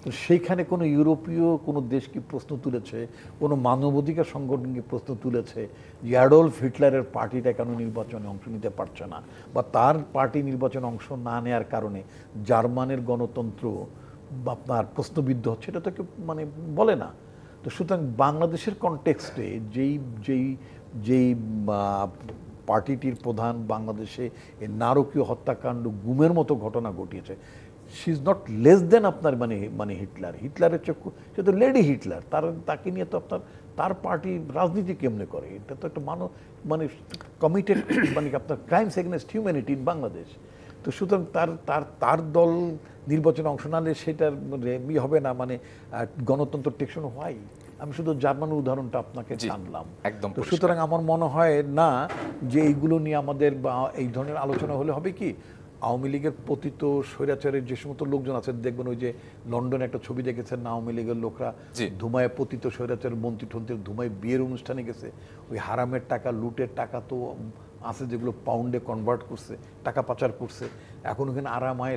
তো সেইখানে কোনো ইউরোপীয় কোনো দেশ কি প্রশ্ন তুলেছে, কোনো মানবাধিকার সংগঠন কি প্রশ্ন তুলেছে যে অ্যাডলফ হিটলারের পার্টিটা কেন নির্বাচনে অংশ নিতে পারছে না, বা তার পার্টি নির্বাচনে অংশ না নেওয়ার কারণে জার্মানের গণতন্ত্র আপনার প্রশ্নবিদ্ধ হচ্ছে? এটা তো কেউ মানে বলে না। তো সুতরাং বাংলাদেশের কনটেক্সটে যেই পার্টিটির প্রধান বাংলাদেশে এই নারকীয় হত্যাকাণ্ড, গুমের মতো ঘটনা ঘটিয়েছে, she is not less than আপনার মানে হিটলারের চক্ষু, সে তো লেডি হিটলার। তাকে নিয়ে তো আপনার তার পার্টি রাজনীতি কেমনে করে? এটা তো একটা মানে কমিটেড মানে আপনার crimes against humanity in Bangladesh. তো সুতরাং তার দল নির্বাচনে অংশ না নিলে সেটার হবে না, মানে গণতন্ত্র টেকসই হয়। আমি শুধু জার্মানের উদাহরণটা আপনাকে জানলাম। তো সুতরাং আমার মনে হয় না যে এইগুলো নিয়ে আমাদের বা এই ধরনের আলোচনা হলে হবে কি, আওয়ামী লীগের পতিত স্বৈরাচারের যে সমস্ত লোকজন আছে, দেখবেন ওই যে লন্ডনে একটা ছবি দেখেছেন, আওয়ামী লীগের লোকরা ধুমায় পতিত স্বৈরাচারের মন্ত্রী টন্ত্রীর ধুমায় বিয়ের অনুষ্ঠানে গেছে। ওই হারামের টাকা, লুটের টাকা তো আছে যেগুলো পাউন্ডে কনভার্ট করছে, টাকা পাচার করছে। এখন ওখানে আরামায়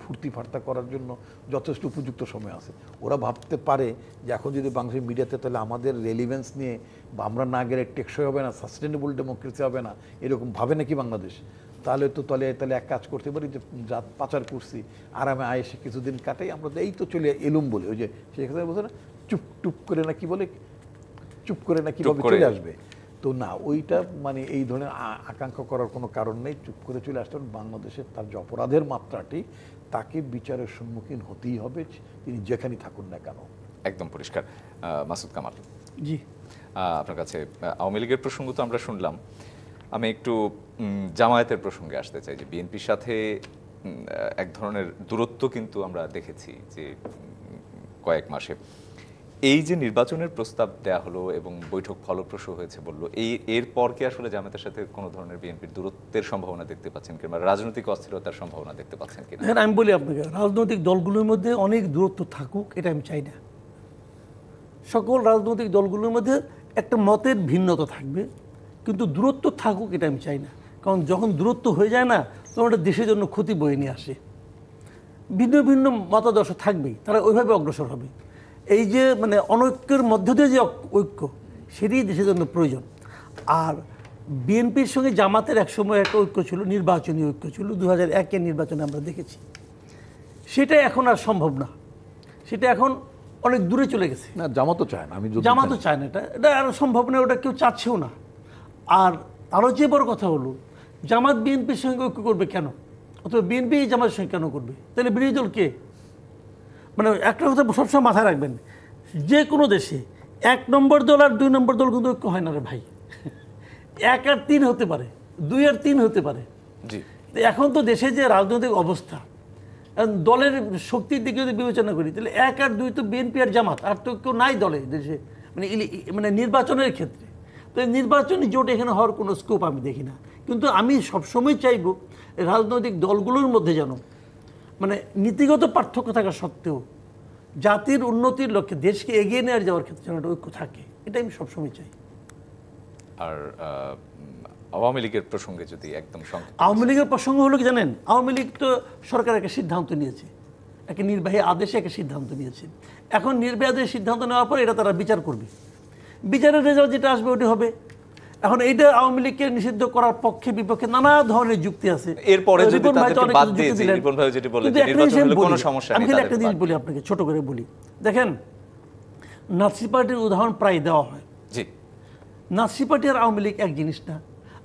ফুর্তি ফার্তা করার জন্য যথেষ্ট উপযুক্ত সময় আছে। ওরা ভাবতে পারে যে এখন যদি বাংলাদেশের মিডিয়াতে, তাহলে আমাদের রেলিভেন্স নিয়ে বা আমরা না গেলে টেকসই হবে না, সাস্টেনেবল ডেমোক্রেসি হবে না, এরকম ভাবে নাকি বাংলাদেশ? তাহলে তো তাহলে এক কাজ করতে পারি যে জাত পাচার করছি আরামে আয়েসে কিছুদিন কাটাই, আমরা তো এই তো চলে এলুম বলে, ওই যে সেখানে বলছে না চুপ টুপ করে না কি বলে, চুপ করে না কিভাবে চলে আসবে। তো না, ওইটা মানে এই ধরনের আকাঙ্ক্ষা করার কোনো কারণ নেই। চুপ করে চলে আসতে হবে। বাংলাদেশের তার যে অপরাধের মাত্রাটি, তাকে বিচারের সম্মুখীন হতেই হবে, তিনি যেখানেই থাকুন না কেন। একদম পরিষ্কার। মাসুদ কামাল, জি, আপনার কাছে আওয়ামী লীগের প্রসঙ্গ তো আমরা শুনলাম, আমি একটু জামায়াতের প্রসঙ্গে আসতে চাই যে বিএনপির সাথে এক ধরনের দূরত্ব কিন্তু আমরা দেখেছি যে কয়েক মাসে। এই যে নির্বাচনের প্রস্তাব দেয়া হলো এবং বৈঠক ফলপ্রসূ হয়েছে বললো, এরপর কি আসলে জামায়াতের সাথে কোনো ধরনের বিএনপির দূরত্বের সম্ভাবনা দেখতে পাচ্ছেন কিংবা রাজনৈতিক অস্থিরতার সম্ভাবনা দেখতে পাচ্ছেন কিনা? দেখেন আমি বলি আপনাকে, রাজনৈতিক দলগুলোর মধ্যে অনেক দূরত্ব থাকুক, এটা আমি চাই না। সকল রাজনৈতিক দলগুলোর মধ্যে একটা মতের ভিন্নতা থাকবে, কিন্তু দূরত্ব থাকুক এটা আমি চাই না। কারণ যখন দূরত্ব হয়ে যায় না, তখন এটা দেশের জন্য ক্ষতি বয়ে নিয়ে আসে। ভিন্ন ভিন্ন মতাদর্শ থাকবেই, তারা ওইভাবে অগ্রসর হবে। এই যে মানে অনৈক্যের মধ্য দিয়ে যে ঐক্য, সেটাই দেশের জন্য প্রয়োজন। আর বিএনপির সঙ্গে জামাতের একসময় একটা ঐক্য ছিল, নির্বাচনী ঐক্য ছিল, 2001-এর নির্বাচনে আমরা দেখেছি। সেটা এখন আর সম্ভব না, সেটা এখন অনেক দূরে চলে গেছে। না, জামাতও চায় না, আমি জামাতও চায় না, এটা আর সম্ভব না, ওটা কেউ চাচ্ছেও না। আর আরও যে বড় কথা হলো, জামাত বিএনপির সঙ্গে ঐক্য করবে কেন, অথবা বিএনপি জামাতের সঙ্গে কেন করবে? তাহলে বিরোধী দল কে? মানে একটা কথা সবসময় মাথায় রাখবেন, যে কোনো দেশে 1 নম্বর দল আর 2 নম্বর দল কিন্তু ঐক্য হয় না রে ভাই। 1 আর 3 হতে পারে, 2 আর 3 হতে পারে। জি, এখন তো দেশে যে রাজনৈতিক অবস্থা, দলের শক্তির দিকে যদি বিবেচনা করি, তাহলে 1 আর 2 তো বিএনপি আর জামাত, আর তো কেউ নাই দলে দেশে, মানে নির্বাচনের ক্ষেত্রে। তো নির্বাচনী জোট এখানে হওয়ার কোনো স্কোপ আমি দেখি না। কিন্তু আমি সবসময় চাইব রাজনৈতিক দলগুলোর মধ্যে যেন মানে নীতিগত পার্থক্য থাকা সত্ত্বেও জাতির উন্নতির লক্ষ্যে, দেশকে এগিয়ে নিয়ে যাওয়ার ক্ষেত্রে যেন একটা ঐক্য থাকে, এটা আমি সবসময় চাই। আর আওয়ামী লীগের প্রসঙ্গে যদি একদম সংক্ষেপে। আওয়ামী লীগের প্রসঙ্গ হলো কি জানেন, আওয়ামী লীগ তো সরকার একটা সিদ্ধান্ত নিয়েছে, একটা নির্বাহী আদেশে একটা সিদ্ধান্ত নিয়েছে। এখন নির্বাহী আদেশের সিদ্ধান্ত নেওয়ার পর এটা তারা বিচার করবে, বিচারের রেজাল্ট যেটা আসবে ওটা হবে। এখন এইটা আওয়ামী লীগকে নিষিদ্ধ করার পক্ষে বিপক্ষে নানা ধরনের যুক্তি আছে। এরপরে যদি তাদেরকে বাদ দিয়ে যে রিপন ভাই যেটা বললেন যে নির্বাচন হলে কোনো সমস্যা নেই, আমি একটা জিনিস বলি আপনাকে, ছোট করে বলি। দেখেন, নাৎসি পার্টির উদাহরণ প্রায় দেওয়া হয়। জি, নাৎসি পার্টি আর আওয়ামী লীগ এক জিনিস না,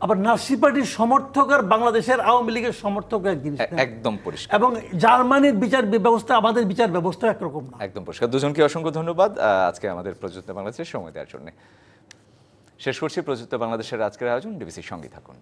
আবার নাৎসি পার্টির সমর্থক আর বাংলাদেশের আওয়ামী লীগের সমর্থক এক জিনিস না। একদম পরিষ্কার। এবং জার্মানির বিচার ব্যবস্থা আমাদের বিচার ব্যবস্থা একরকম না। একদম পরিষ্কার। দুজনকে অসংখ্য ধন্যবাদ আজকে আমাদের প্রযুক্ত বাংলাদেশের সময় দেওয়ার জন্য। শেষ করছি প্রযুক্ত বাংলাদেশের আজকের আয়োজন। ডিবিসির সঙ্গে থাকুন।